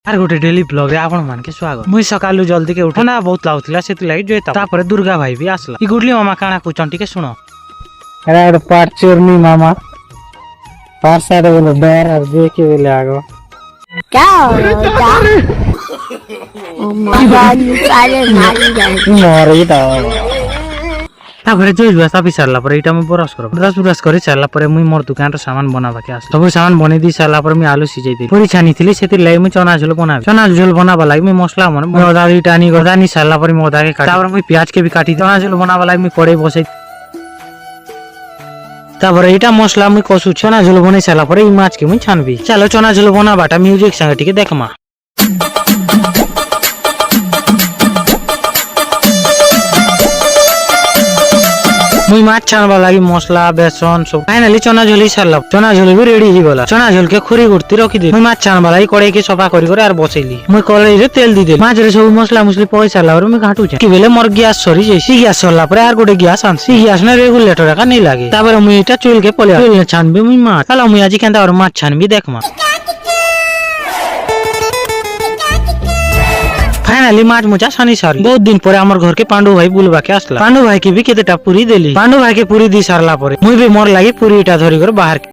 আর গোटे daily blog रे आपण मान के स्वागत। मुई सकालू जल्दी के उठना बहुत लाउथिला सेति लागि जोइता। तापर दुर्गा भाई भी आसला। ई गुडली मामा काना कुचन टिके सुनो। अरे पार चोरनी मामा पार सारे बोले बैर और देखे बोले आगो क्या होता मामा सारे मारी जाए मरे ता तापर जोइ जुआ सापी सारला पर इटा म बरस करो बरस करि सारला पर मुई मोर दुकान रो सामान बनाबा के आस सब सामान बने दी सारला पर मी आलू सिझाई दे पूरी छानी थिली सेति लाई मी चना झोल बनाबा लागि मी मसला मन म अदा टानी गदानी सारला पर म अदा के काटी तापर मुई प्याज के भी काटी चना झोल बनाबा लागि मी कड़े बसै तापर इटा मसला मुई कसु चना झोल बनै सारला पर ई माछ के मुई छानबी। चलो चना झोल बनाबाटा म्यूजिक संगे टिके देखमा। मुई माछ छानबा लागि मसला बेसन सब फाइनली चना झोल सारला। चना झोल भी रेडी ही गला। चना झोल के खुरी गुर्ती रखी दे। मुई माछ छानबा लागि कड़ाई के सफा करी करे आर बसैली। मुई कड़ाई रे तेल दी दे। माछ रे सब मसला मुसली पई सारला और मुई घाटू छ कि बेले मोर गैस सरी जैसी गैस सरला पर आर गोटे गैस आनसी गैस ने रेगुलेटर का नहीं लागे। तापर मुई इटा चुल के पले चुल छानबी मुई माछ। चलो मुई आज केनता और माछ छानबी देखमा। फाइनली माछ मुचा छानी सारी। बहुत दिन पर हमर घर के पांडु भाई बुलबा के आसला। पांडु भाई के भी केतेटा पूरी देली। पांडु भाई के पूरी दी सारला पर मुई भी मोर लागि पूरी इटा धरी कर बाहर